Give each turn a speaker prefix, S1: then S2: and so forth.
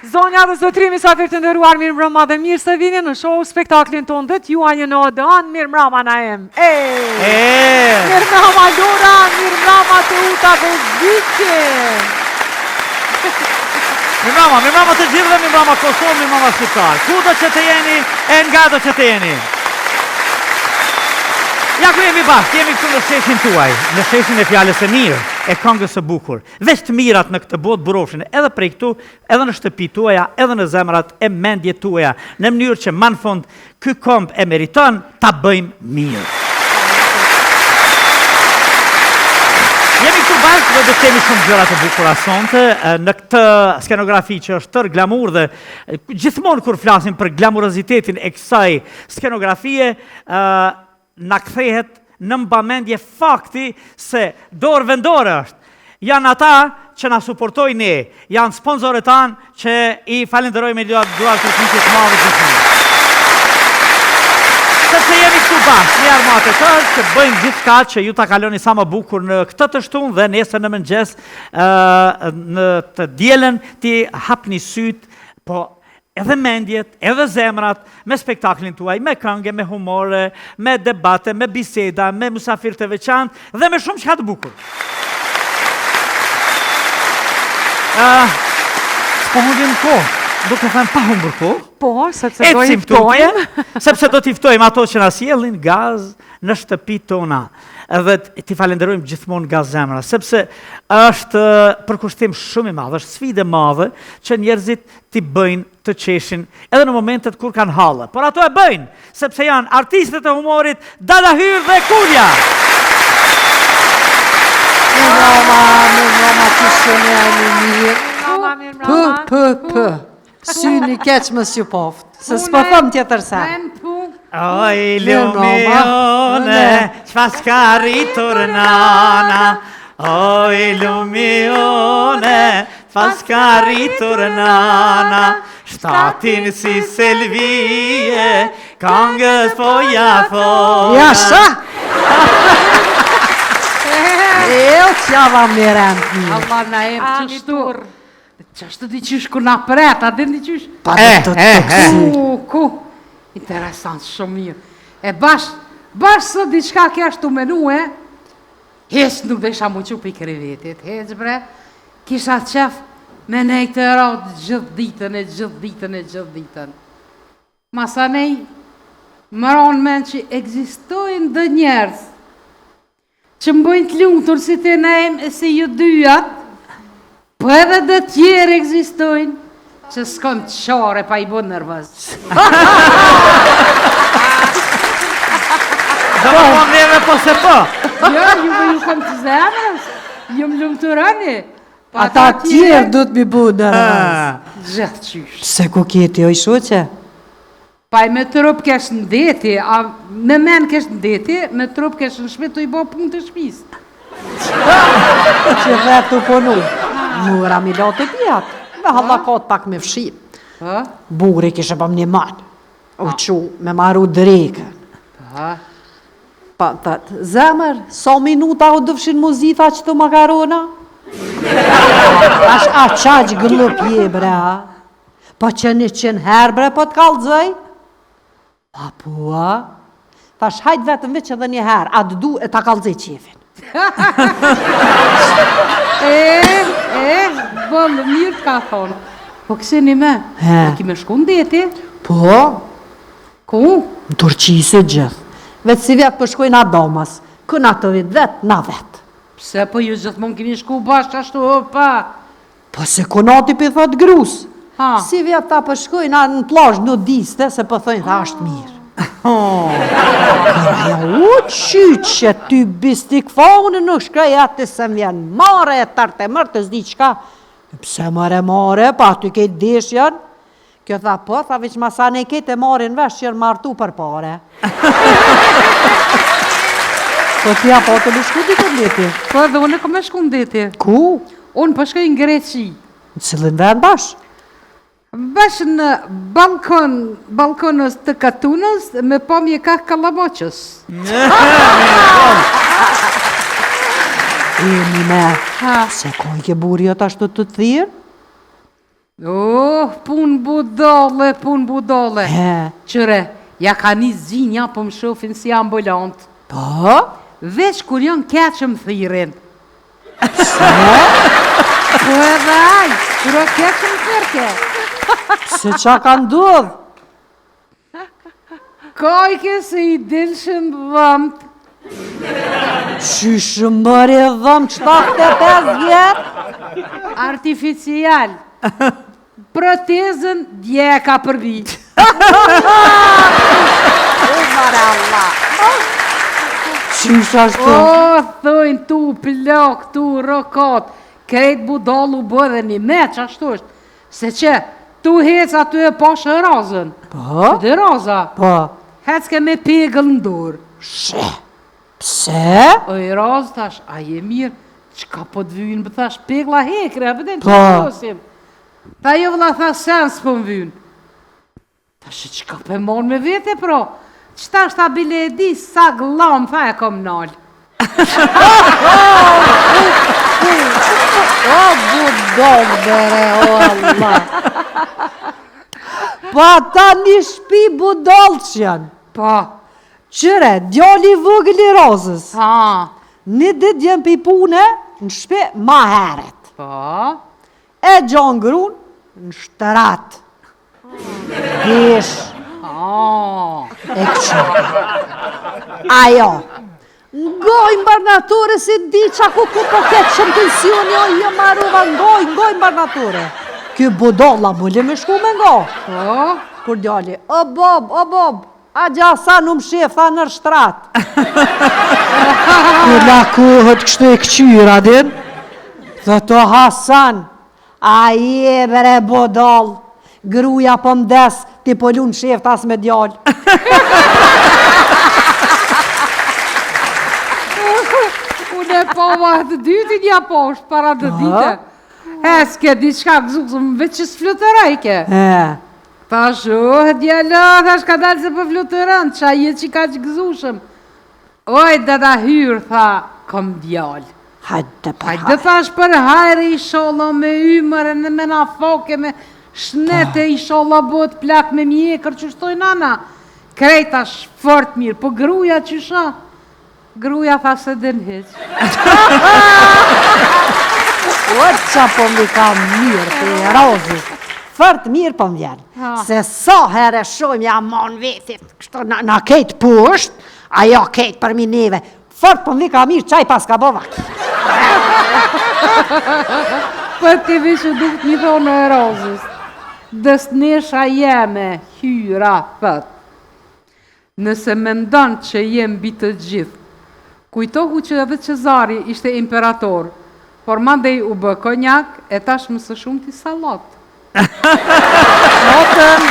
S1: Zonja dhe zotri, mysafir të nderuar, mirë mbrëma dhe mirë se vini në show spektaklin ton dhe t'juaj një odon, mirë mbrëma Naem. Mirë mbrëma Lora, mirë mbrëma Teuta dhe Ziki.
S2: Mirë mbrëma të gjithë dhe mirë mbrëma Kosovë, mirë mbrëma Shqiptar. Kudo që të jeni, e nga do që të jeni. Ja ku jemi bashkë, jemi këtu në sheshin tuaj, në sheshin e fjales e mirë, e këngës së bukur. Veç të mirat në këtë botë burofshin edhe prej këtu, edhe në shtëpi tuaja, edhe në zemrat e mendje tuaja, në mënyrë që më në fund ky këmbë e meriton ta bëjmë mirë. Jemi këtu bashkë dhe do të kemi shumë gjëra të bukura sonte, në këtë skenografi që është tërë glamur dhe gjithmonë kur flasim për glamurozitetin e kësaj skenografie, na kthehet në mbamendje fakti se dorë vendore është. Janë ata që na suportojnë ne, janë sponsorët tanë që i falenderojmë duar për këngët të madhe gjithmonë. Sepse jemi këtu bashkë, një armatë tërë që bëjmë gjithçka që ju ta kaloni sa më bukur në këtë të shtunë dhe nesër në mëngjes në të dielën ti hapni syt, po edhe mendjet, edhe zemrat, me spektaklin tuaj, me këngë, me humore, me debate, me biseda, me mysafir të veçantë dhe me shumë çka të bukur. S'po humbim kohë, duke thënë pa humbur kohë.
S1: Po, sepse do i ftojmë.
S2: Sepse do t'i ftojmë ato që na sjellin gaz në shtëpitë tona. Edhe ti falenderojmë gjithmonë nga zemra, sepse është përkushtim shumë i madh, është sfidë e madhe që njerëzit t'i bëjnë të qeshin edhe në momentet kur kanë halle. Por ato e bëjnë, sepse janë artistët e humorit Dada Hyr dhe Kulja.
S3: Mirë kishën e mirë. Syni keq më s'ju se s'po thëm tjetër sa.
S2: Oj, lumione, çfarë s'ka rritur nana. Oj, lumione, çfarë s'ka rritur nana. Shtatin si selvije, këngës po ja thona.
S3: Ja sa! Qava më rëndë mirë.
S4: Allah na e më qështur. Qështu di qysh ku na pret, a din di qysh?
S3: Pa dhe të kësi.
S4: Ku? Interesant, shumë mirë. E bashkë së diçka kështu menu e, hes nuk dhe isha mu qup i krevetit, hes bre, kisha qef me nej të radë gjithë ditën. Masa nej, më ronë men që egzistojnë dhe njerës, që më bëjnë të lumëtur si të nejmë e si ju dyjat, po edhe dhe tjerë egzistojnë, që s'kon të qare pa i bo nërvëz.
S2: Dhe më po neve po se po.
S4: Jo, ju kom të zemrës, ju më lumëturani.
S3: Ata tjerë du të mi bu nërvëz.
S4: Gjithë qysh.
S3: Se ku kjeti o i shoqe?
S4: Pa i me trup kesh në deti, me men kesh në deti, me trup kesh në shpit të i bo punë të shpis.
S3: Që dhe të punu. Mura mi lotë të pjatë. Dhe hallakot pak me fshim. Buri kishe bëm një manë. U qu me maru drekën. Pa të zemër, so minuta u dëfshin muzita që të makarona? Ash a qaq gëllup je bre ha? Po që 100 herë bre po të kalëzëj? Pa po ha? Tash hajt vetëm veç edhe një herë, a du e ta kalëzëj qefin.
S4: Bëllë, mirë të ka thonë. Po kësini me, kime shku në deti?
S3: Po?
S4: Ku?
S3: Në Turqi se gjithë. Vetë si vetë përshkojnë a domës. Këna të vitë vetë, na vetë.
S4: Pse po ju gjithmonë kini shku bashkë ashtu, opa?
S3: Po se konati për thot grus. Si vetë ta përshkojnë a në plazh në diste, se për thojnë tha ashtë mirë. Kërja u qyqe ty bistik faune në shkraja të se m'vjen mare e tarte mërë të zdi qka. Pse mare, pa ty kejtë deshjen? Kjo tha po, tha veç masane kejtë e marin vesh që jërë martu për pare. Po t'ja po të në shku ditë ndeti?
S4: Po edhe unë e kom e shku ndeti.
S3: Ku?
S4: Unë përshkoj në Greci.
S3: Në cilin vend bash?
S4: Bash në balkonës të katunës me pomje ka kalamoqës.
S3: E një me, se koj ke buri jota ashtu të thirë?
S4: Oh, pun budole. Qëre, ja ka një zinja po më shofin si ambulant.
S3: Po?
S4: Veç kur janë keqëm thirin. Po edhe aj, kur o keqëm thirke.
S3: Se qa ka ndodh?
S4: Kajke se i dilshën dhëmt.
S3: Qyshë mëri dhëm 75 vjetë?
S4: Artificial. Protezën dje ka përbi.
S3: O, mare Allah. Qyshë ashtu?
S4: O, thojnë tu plak, tu rokat. Krejt budallu bëdhe një meq, ashtu është. Se që, tu hec aty e pashë razën.
S3: Po?
S4: Dhe raza.
S3: Po?
S4: Hecke me pegël në dorë.
S3: Shë? Pse?
S4: O i razë tash, a je mirë, qka po të vynë, bë thash, pegla hekre, a pëden që
S3: Po.
S4: të dosim. Ta jo vëlla tha sens po më vynë. Tash e qka pe mon me vete, pro? Qta është ta bile e di, sa glam, tha e kom nalë.
S3: O, budol, bere, o Allah. Pa ta një shpi budol që janë.
S4: Pa,
S3: Qëre, djali vëgël i rozës.
S4: ha,
S3: Një dit djem pi pune, në shpi ma heret.
S4: pa,
S3: E gjon grun, në shtërat. Gish,
S4: ha.
S3: e këqyri. Ajo, ngoj mbarnatore se di qa ku po ketë që në pensioni, o jo maruva, ngoj mbarnatore. Ky budolla mulli me shku me ngo.
S4: Po,
S3: Kur djali, o bob, a gjasa në më shef, tha në shtrat. Kur la kohët kështu e këqyra din, dhe to Hasan, a je bre budol, gruja po mdes, ti po lunë shef tas me djal.
S4: unë e pova të dytin ja poshtë, para të dite. Eske, diçka gëzukëm, veç që s'flutërajke. Ta shohë, djela, thash ka dalë se për flutërën, qa jetë që ka që gëzushëm. Oj, dhe da hyrë, tha, kom djallë.
S3: Hajde për
S4: Hajde thash për hajre i sholla me ymër, në me na foke, me shnete i sholla bot plak me mjekër, që shtoj nana. Krejta fort mirë, po gruja që shë? Gruja tha se den heq.
S3: O qa po mi ka mirë për e rozit. Fërt mirë po m'vjen. Se sa herë shojmë ja mon vetit, kështu na kejtë pusht, ajo kejtë për mi neve. Fërt po mi ka mirë qaj pas ka bovak.
S4: Për të vishë dukt një thonë e rozës. Dësnesha jeme, hyra, thët. Nëse me ndonë që jem bitë gjithë, kujtohu që edhe Cezari ishte imperator, por mandej u bë konjak, e tash më së shumë ti salat.
S3: Notën.